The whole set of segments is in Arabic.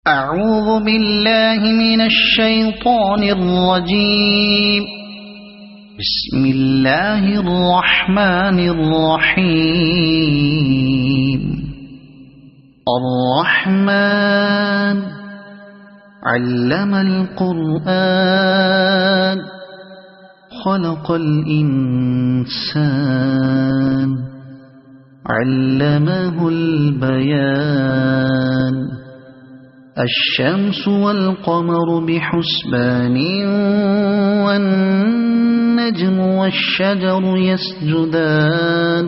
أعوذ بالله من الشيطان الرجيم. بسم الله الرحمن الرحيم. الرحمن علم القرآن خلق الإنسان علمه البيان. الشمس والقمر بحسبان والنجم والشجر يسجدان.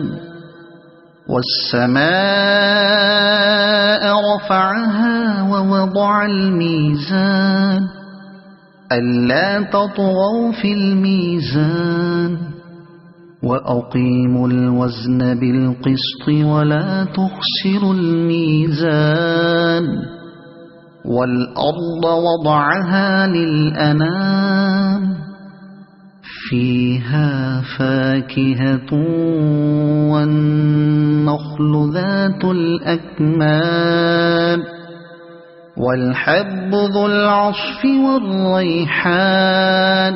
والسماء رفعها ووضع الميزان ألا تطغوا في الميزان وأقيموا الوزن بالقسط ولا تخسروا الميزان. والأرض وضعها للأنام فيها فاكهة والنخل ذات الأكمام والحب ذو العصف والريحان.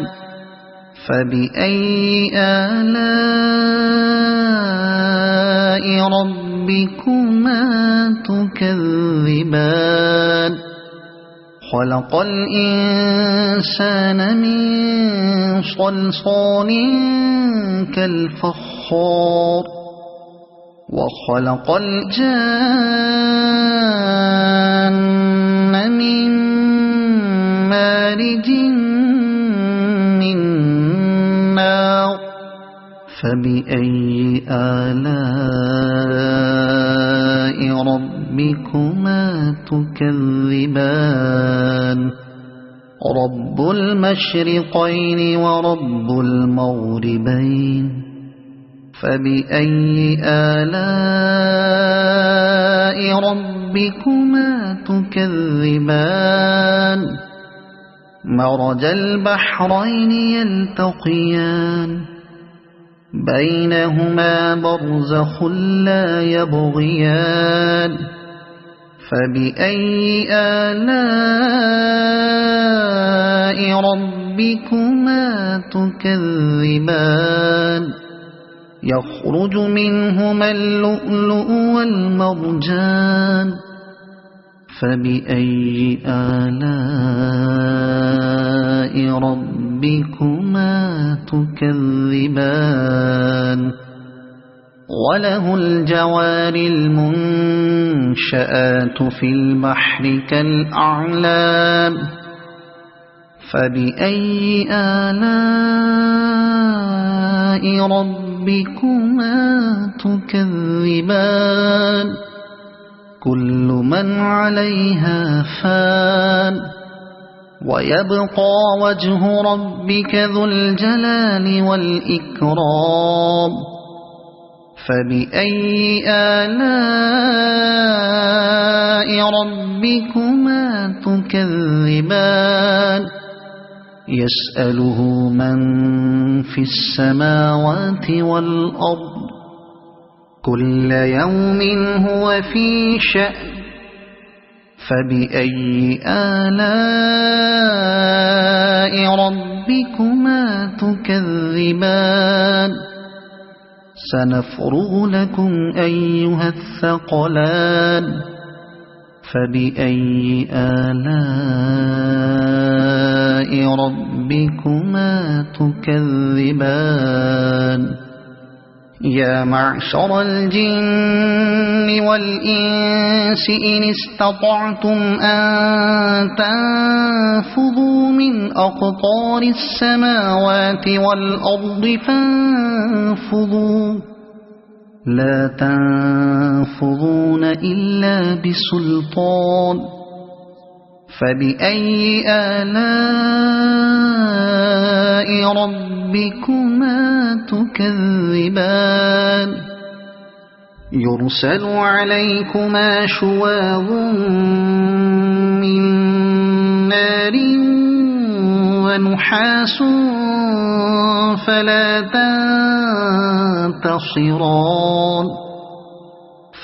فبأي آلاء ربكما تكذبان. خلق الإنسان من صلصال كالفخار وخلق الجان من مارج من نار. فبأي آلاء ربكما تكذبان. رب المشرقين ورب المغربين. فبأي آلاء ربكما تكذبان. مرج البحرين يلتقيان بينهما برزخ لا يبغيان. فبأي آلاء ربكما تكذبان. يخرج منهما اللؤلؤ والمرجان. فبأي آلاء ربكما تكذبان. وله الجوار المنشآت في البحر كالأعلام. فبأي آلاء ربكما تكذبان. كل من عليها فان ويبقى وجه ربك ذو الجلال والإكرام. فبأي آلاء ربكما تكذبان. يسأله من في السماوات والأرض كل يوم هو في شأن. فبأي آلاء ربكما تكذبان. سنفرغ لكم أيها الثقلان. فبأي آلاء ربكما تكذبان. يا معشر الجن والإنس إن استطعتم أن تنفذوا من أقطار السماوات والأرض فانفذوا لا تنفذون إلا بسلطان. فبأي آلاء ربكما تكذبان. يرسل عليكما شواظ من نار ونحاس فلا تنتصران.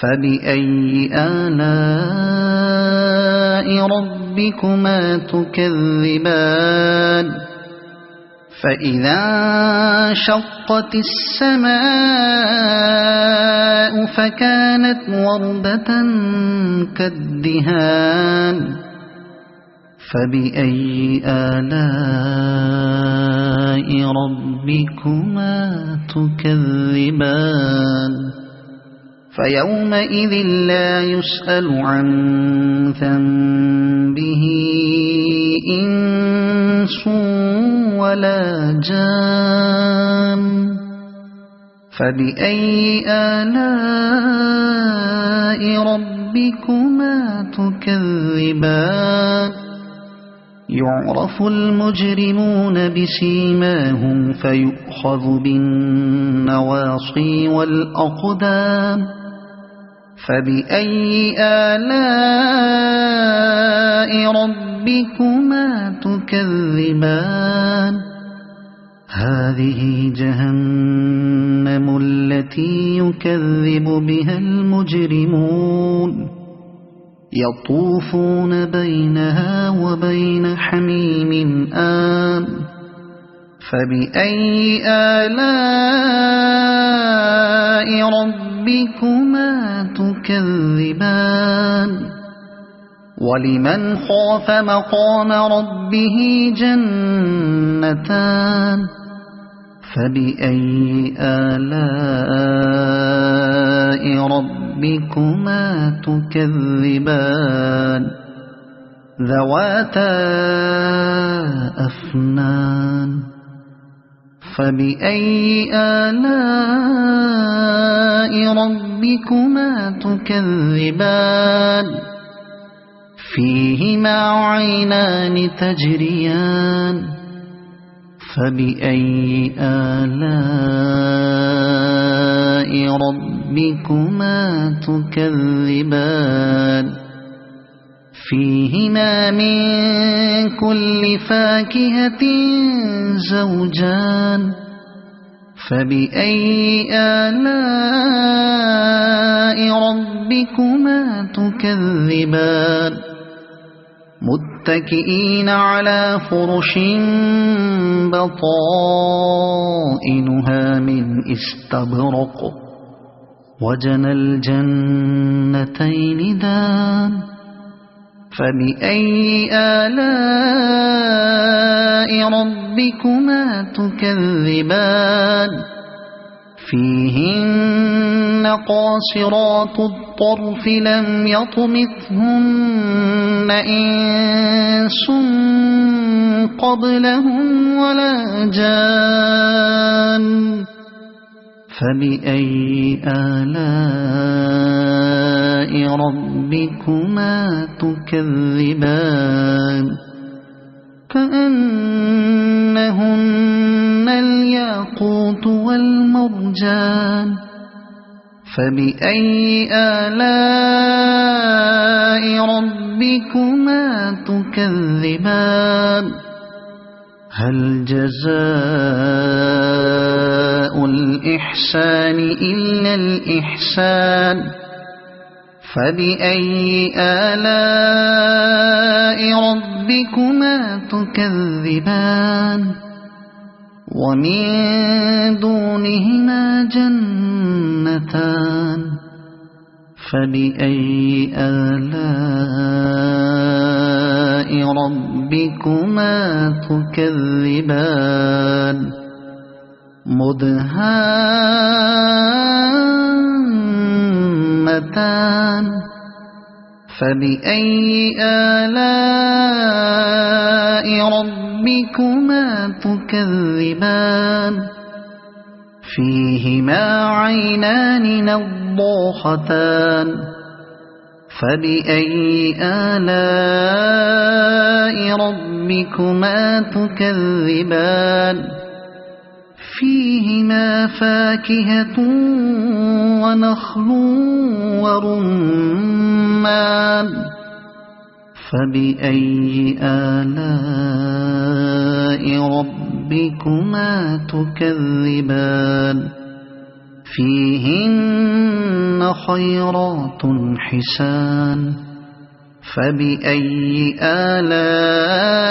فبأي آلاء ربكما تكذبان فإذا انشقت السماء فكانت وردة كالدهان فبأي آلاء ربكما تكذبان فيومئذ لا يسأل عن ذنبه إنس ولا جان فبأي آلاء ربكما تكذبان يعرف المجرمون بسيماهم فيؤخذ بالنواصي والأقدام فبأي آلاء ربكما تكذبان هذه جهنم التي يكذب بها المجرمون يطوفون بينها وبين حميم آن فبأي آلاء ربكما تكذبان ولمن خاف مقام ربه جنتان فبأي آلاء ربكما تكذبان ذواتا أفنان فبأي آلاء ربكما تكذبان فيهما عينان تجريان فبأي آلاء ربكما تكذبان فيهما من كل فاكهة زوجان فبأي آلاء ربكما تكذبان متكئين على فرش بطائنها من استبرق وجنى الجنتين دان فبأي آلاء ربكما تكذبان فيهن قاصرات الطرف لم يطمثهن إنس قبلهم ولا جان فبأي آلاء ربكما تكذبان كأنهن الياقوت والمرجان فبأي آلاء ربكما تكذبان هل جزاء الإحسان إلا الإحسان فبأي آلاء ربكما تكذبان ومن دونهما جنتان فبأي آلاء ربكما تكذبان مدهامتان فبأي آلاء ربكما تكذبان فيهما عينان نضاختان فبأي آلاء ربكما تكذبان فيهما فاكهة ونخل ورمان فبأي آلاء ربكما تكذبان فيهن خيرات حسان فبأي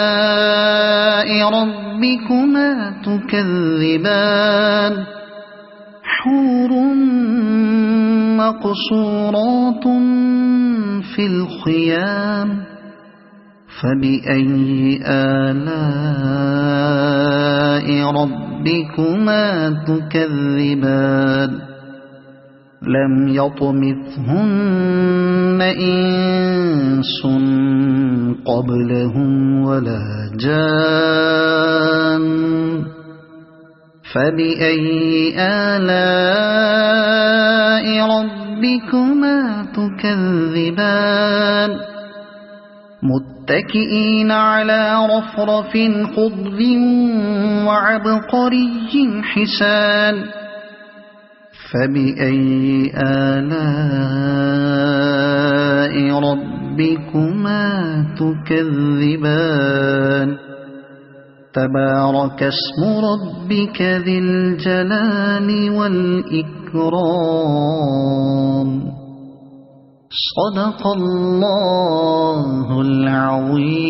آلاء ربكما تكذبان حور مقصورات في الخيام فبأي آلاء ربكما تكذبان لم يطمثهن إنس قبلهم ولا جان فبأي آلاء ربكما تكذبان متكئين على رفرف خضر وعبقري حسان فبأي آلاء ربكما تكذبان تبارك اسم ربك ذي الجلال والإكرام صدق الله العظيم.